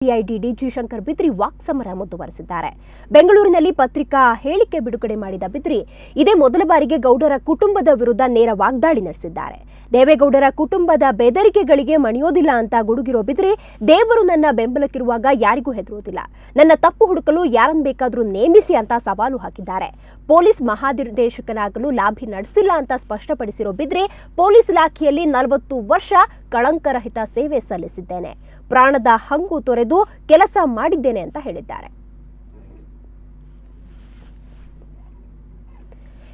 CID DG Shankar ಬಿದ್ರಿ ವಾಕ್ಸಮರ ಮುಂದುವರೆಸಿದ್ದಾರೆ. ಬೆಂಗಳೂರಿನಲ್ಲಿ ಪತ್ರಿಕಾ ಹೇಳಿಕೆ ಬಿಡುಗಡೆ ಮಾಡಿದ ಬಿದ್ರಿ ಇದೇ ಮೊದಲ ಬಾರಿಗೆ ಗೌಡರ ಕುಟುಂಬದ ವಿರುದ್ಧ ನೇರ ವಾಗ್ದಾಳಿ ನಡೆಸಿದ್ದಾರೆ. ದೇವೇಗೌಡರ ಕುಟುಂಬದ ಬೆದರಿಕೆಗಳಿಗೆ ಮಣಿಯೋದಿಲ್ಲ ಅಂತ ಗುಡುಗಿರೋ ಬಿದ್ರಿ, ದೇವರು ನನ್ನ ಬೆಂಬಲಕ್ಕಿರುವಾಗ ಯಾರಿಗೂ ಹೆದರೋದಿಲ್ಲ, ನನ್ನ ತಪ್ಪು ಹುಡುಕಲು ಯಾರನ್ನು ಬೇಕಾದರೂ ನೇಮಿಸಿ ಅಂತ ಸವಾಲು ಹಾಕಿದ್ದಾರೆ. ಪೊಲೀಸ್ ಮಹಾನಿರ್ದೇಶಕನಾಗಲು ಲಾಭಿ ನಡೆಸಿಲ್ಲ ಅಂತ ಸ್ಪಷ್ಟಪಡಿಸಿರೋ ಬಿದ್ರಿ, ಪೊಲೀಸ್ ಇಲಾಖೆಯಲ್ಲಿ 40 ವರ್ಷ ಕಳಂಕರಹಿತ ಸೇವೆ ಸಲ್ಲಿಸಿದ್ದೇನೆ, ಪ್ರಾಣದ ಹಂಗು ತೊರೆದು ಕೆಲಸ ಮಾಡಿದ್ದೇನೆ ಅಂತ ಹೇಳಿದ್ದಾರೆ.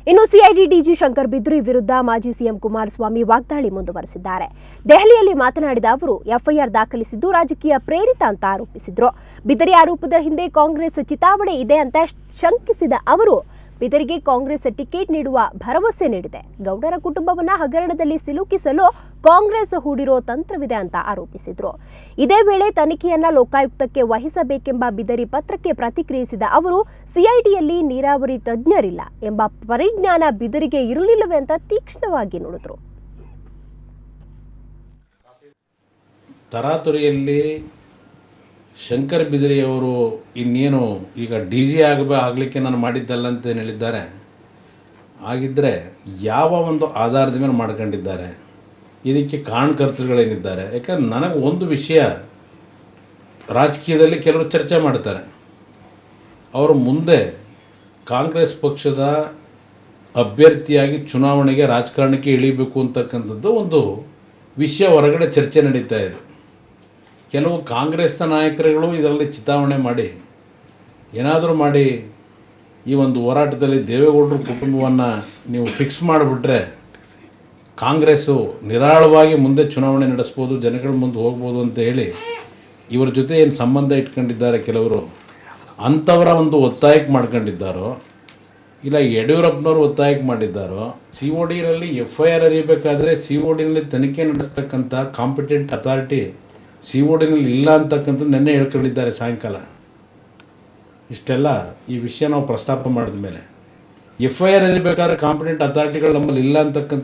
ಇನ್ನು ಸಿಐಡಿ ಡಿಜಿ ಶಂಕರ್ ಬಿದ್ರಿ ವಿರುದ್ಧ ಮಾಜಿ ಸಿಎಂ ಕುಮಾರಸ್ವಾಮಿ ವಾಗ್ದಾಳಿ ಮುಂದುವರೆಸಿದ್ದಾರೆ. ದೆಹಲಿಯಲ್ಲಿ ಮಾತನಾಡಿದ ಅವರು ಎಫ್ಐಆರ್ ದಾಖಲಿಸಿದ್ದು ರಾಜಕೀಯ ಪ್ರೇರಿತ ಅಂತ ಆರೋಪಿಸಿದ್ರು. ಬಿದರಿ ಆರೋಪದ ಹಿಂದೆ ಕಾಂಗ್ರೆಸ್ ಚಿತಾವಣೆ ಇದೆ ಅಂತ ಶಂಕಿಸಿದ ಅವರು ಬಿದರಿಗೆ ಕಾಂಗ್ರೆಸ್ ಟಿಕೆಟ್ ನೀಡುವ ಭರವಸೆ ನೀಡಿದೆ. ಗೌಡರ ಕುಟುಂಬವನ್ನ ಹಗರಣದಲ್ಲಿ ಸಿಲುಕಿಸಲು ಕಾಂಗ್ರೆಸ್ ಹೂಡಿರೋ ತಂತ್ರವಿದೆ ಅಂತ ಆರೋಪಿಸಿದ್ರು. ಇದೇ ವೇಳೆ ತನಿಖೆಯನ್ನ ಲೋಕಾಯುಕ್ತಕ್ಕೆ ವಹಿಸಬೇಕೆಂಬ ಬಿದರಿ ಪತ್ರಕ್ಕೆ ಪ್ರತಿಕ್ರಿಯಿಸಿದ ಅವರು ಸಿಐಡಿಯಲ್ಲಿ ನೀರಾವರಿ ತಜ್ಞರಿಲ್ಲ ಎಂಬ ಪರಿಜ್ಞಾನ ಬಿದರಿಗೆ ಇರಲಿಲ್ಲವೇ ಅಂತ ತೀಕ್ಷ್ಣವಾಗಿ ನುಡಿದ್ರು. ತರಾತುರಿಯಲ್ಲಿ ಶಂಕರ್ ಬಿದರಿಯವರು ಇನ್ನೇನು ಈಗ ಡಿಜಿ ಆಗಲಿಕ್ಕೆ ನಾನು ಮಾಡಿದ್ದಲ್ಲ ಅಂತ ಹೇಳಿದ್ದಾರೆ. ಆಗಿದ್ದರೆ ಯಾವ ಒಂದು ಆಧಾರದ ಮೇಲೆ ಮಾಡ್ಕೊಂಡಿದ್ದಾರೆ, ಇದಕ್ಕೆ ಕಾರಣಕರ್ತರುಗಳೇನಿದ್ದಾರೆ? ಯಾಕಂದ್ರೆ ನನಗೆ ಒಂದು ವಿಷಯ, ರಾಜಕೀಯದಲ್ಲಿ ಕೆಲವರು ಚರ್ಚೆ ಮಾಡ್ತಾರೆ, ಅವರು ಮುಂದೆ ಕಾಂಗ್ರೆಸ್ ಪಕ್ಷದ ಅಭ್ಯರ್ಥಿಯಾಗಿ ಚುನಾವಣೆಗೆ ರಾಜಕಾರಣಕ್ಕೆ ಇಳಿಬೇಕು ಅಂತಕ್ಕಂಥದ್ದು ಒಂದು ವಿಷಯ ಹೊರಗಡೆ ಚರ್ಚೆ ನಡೀತಾ ಇದೆ. ಕೆಲವು ಕಾಂಗ್ರೆಸ್ನ ನಾಯಕರುಗಳು ಇದರಲ್ಲಿ ಚಿತಾವಣೆ ಮಾಡಿ ಏನಾದರೂ ಮಾಡಿ ಈ ಒಂದು ಹೋರಾಟದಲ್ಲಿ ದೇವೇಗೌಡರ ಕುಟುಂಬವನ್ನು ನೀವು ಫಿಕ್ಸ್ ಮಾಡಿಬಿಟ್ರೆ ಕಾಂಗ್ರೆಸ್ಸು ನಿರಾಳವಾಗಿ ಮುಂದೆ ಚುನಾವಣೆ ನಡೆಸ್ಬೋದು, ಜನಗಳ ಮುಂದೆ ಹೋಗ್ಬೋದು ಅಂತ ಹೇಳಿ ಇವರ ಜೊತೆ ಏನು ಸಂಬಂಧ ಇಟ್ಕೊಂಡಿದ್ದಾರೆ ಕೆಲವರು, ಅಂಥವರ ಒಂದು ಒತ್ತಾಯಕ್ಕೆ ಮಾಡ್ಕೊಂಡಿದ್ದಾರೋ ಇಲ್ಲ ಯಡಿಯೂರಪ್ಪನವರು ಒತ್ತಾಯಕ್ಕೆ ಮಾಡಿದ್ದಾರೋ. CODನಲ್ಲಿ FIR ಅರಿಯಬೇಕಾದ್ರೆ CODನಲ್ಲಿ ತನಿಖೆ ನಡೆಸ್ತಕ್ಕಂಥ ಕಾಂಪಿಟೆಂಟ್ ಅಥಾರಿಟಿ CODನಲ್ಲಿ ಇಲ್ಲ ಅಂತಕ್ಕಂಥದ್ದು ನೆನ್ನೆ ಹೇಳ್ಕೊಂಡಿದ್ದಾರೆ ಸಾಯಂಕಾಲ. ಇಷ್ಟೆಲ್ಲ ಈ ವಿಷಯ ನಾವು ಪ್ರಸ್ತಾಪ ಮಾಡಿದ ಮೇಲೆ FIR ಅರಿಬೇಕಾದ್ರೆ ಕಾಂಪಿಟೆಂಟ್ ಅಥಾರಿಟಿಗಳು ನಮ್ಮಲ್ಲಿ ಇಲ್ಲ ಅಂತಕ್ಕಂಥದ್ದು